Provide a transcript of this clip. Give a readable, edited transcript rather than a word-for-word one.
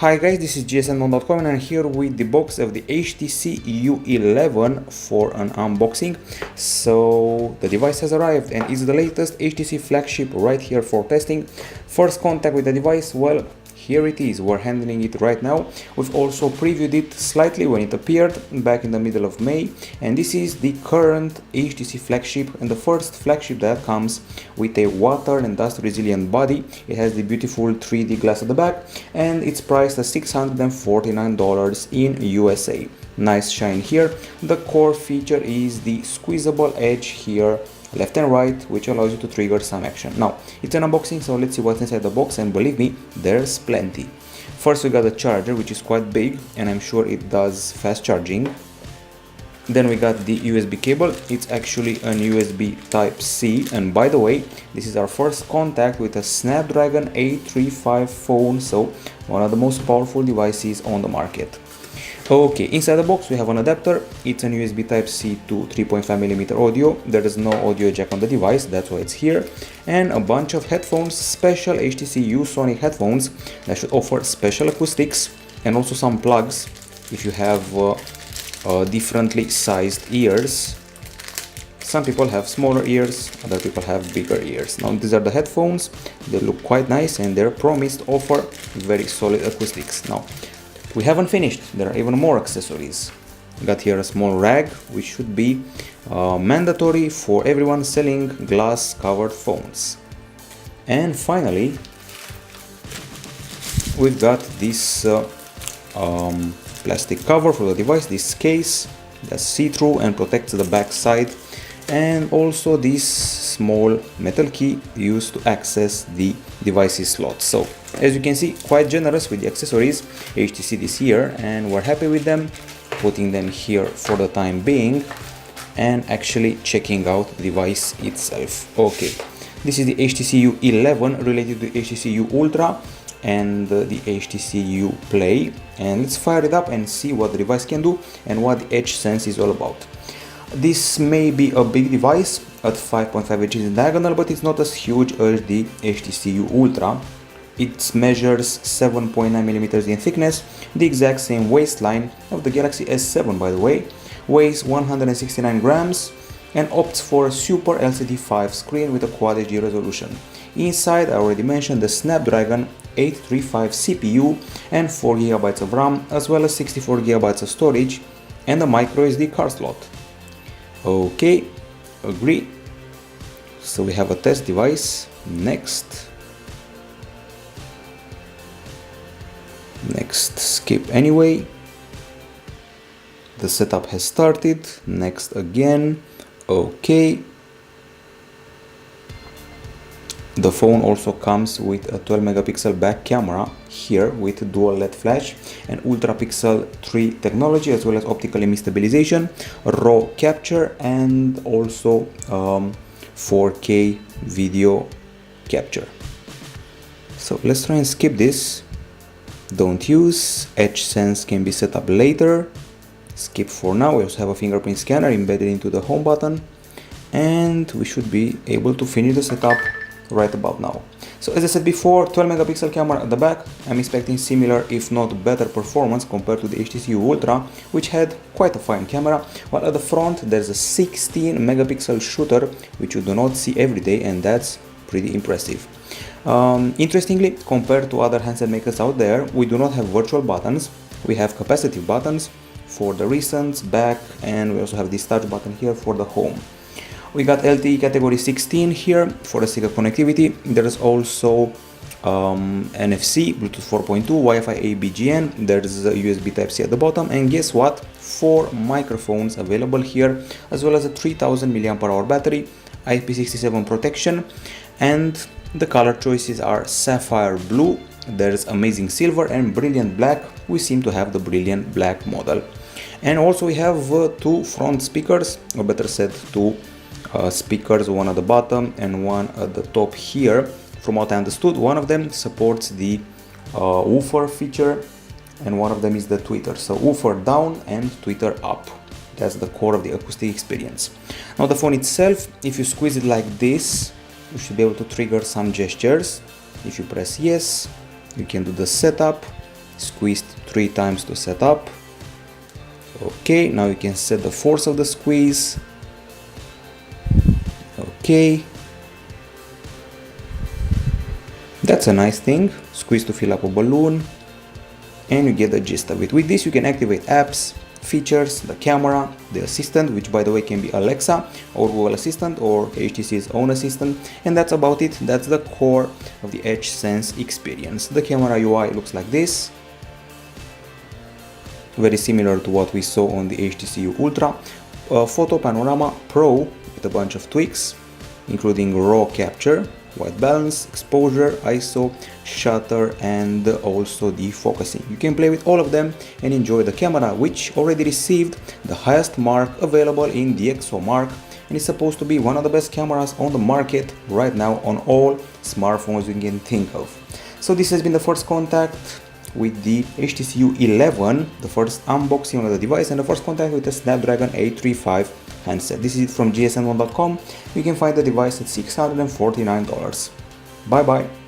Hi guys, this is gsn.com and I'm here with the box of the HTC U11 for an unboxing. So the device has arrived and is the latest HTC flagship right here for testing. First contact with the device, well, here it is, we're handling it right now. We've also previewed it slightly when it appeared back in the middle of May, and this is the current HTC flagship and the first flagship that comes with a water and dust resilient body. It has the beautiful 3D glass at the back and it's priced at $649 in USA. Nice shine here. The core feature is the squeezable edge here, left and right, which allows you to trigger some action. Now, it's an unboxing, so let's see what's inside the box, and believe me, there's plenty. First we got the charger, which is quite big, and I'm sure it does fast charging. Then we got the USB cable. It's actually an USB Type-C, and by the way, this is our first contact with a Snapdragon 835 phone, so one of the most powerful devices on the market. Okay, inside the box we have an adapter. It's an USB Type-C to 3.5mm audio. There is no audio jack on the device, that's why it's here. And a bunch of headphones, special HTC U-Sonic headphones that should offer special acoustics, and also some plugs if you have differently sized ears. Some people have smaller ears, other people have bigger ears. Now these are the headphones. They look quite nice and they're promised to offer very solid acoustics. Now, we haven't finished, there are even more accessories. Got here a small rag, which should be mandatory for everyone selling glass covered phones. And finally, we've got this plastic cover for the device, this case that's see-through and protects the back side, and also this small metal key used to access the device's slots. So as you can see, quite generous with the accessories HTC this year, and we're happy with them, putting them here for the time being and actually checking out the device itself. Okay, this is the HTC U11 related to the HTC U Ultra and the HTC U Play, and let's fire it up and see what the device can do and what the Edge Sense is all about. This may be a big device at 5.5 inches in diagonal, but it's not as huge as the HTC U Ultra. It measures 7.9mm in thickness, the exact same waistline of the Galaxy S7 by the way, weighs 169 grams and opts for a Super LCD 5 screen with a Quad HD resolution. Inside, I already mentioned the Snapdragon 835 CPU and 4GB of RAM, as well as 64GB of storage and a micro SD card slot. Okay, agree. So we have a test device. Next, skip anyway. The setup has started. Next again. Okay. The phone also comes with a 12 megapixel back camera here with dual LED flash and ultra pixel 3 technology, as well as optical image stabilization, raw capture, and also 4K video capture. So let's try and skip this. Don't use. Edge Sense can be set up later. Skip for now. We also have a fingerprint scanner embedded into the home button, and we should be able to finish the setup right about now. So as I said before, 12 megapixel camera at the back. I'm expecting similar if not better performance compared to the HTC U Ultra, which had quite a fine camera, while at the front there's a 16 megapixel shooter, which you do not see every day, and that's pretty impressive. Interestingly, compared to other handset makers out there, we do not have virtual buttons. We have capacitive buttons for the recents, back, and we also have this touch button here for the home. We got LTE category 16 here for the sake of connectivity. There is also NFC, Bluetooth 4.2, Wi-Fi A, BGN. There's a USB Type-C at the bottom, and guess what? 4 microphones available here, as well as a 3000 mAh battery, IP67 protection, and the color choices are sapphire blue, there's amazing silver, and brilliant black. We seem to have the brilliant black model. And also we have 2 front speakers, or better said 2 speakers, one at the bottom and one at the top here. From what I understood, one of them supports the woofer feature and one of them is the tweeter. So woofer down and tweeter up. That's the core of the acoustic experience. Now the phone itself, if you squeeze it like this, you should be able to trigger some gestures. If you press yes, you can do the setup, Squeezed 3 times to set up. Okay, now you can set the force of the squeeze. Okay. That's a nice thing. Squeeze to fill up a balloon. And you get the gist of it. With this you can activate apps, features, the camera, the assistant, which by the way can be Alexa or Google Assistant or HTC's own assistant, and that's about it. That's the core of the Edge Sense experience. The camera UI looks like this, very similar to what we saw on the HTC U Ultra. Photo Panorama Pro with a bunch of tweaks, including RAW capture, white balance, exposure, ISO, shutter, and also defocusing. You can play with all of them and enjoy the camera, which already received the highest mark available in DxOMark and is supposed to be one of the best cameras on the market right now on all smartphones you can think of. So this has been the first contact with the HTC U11, the first unboxing of the device and the first contact with the Snapdragon 835 handset. This is it from gsm1.com. You can find the device at $649. Bye bye.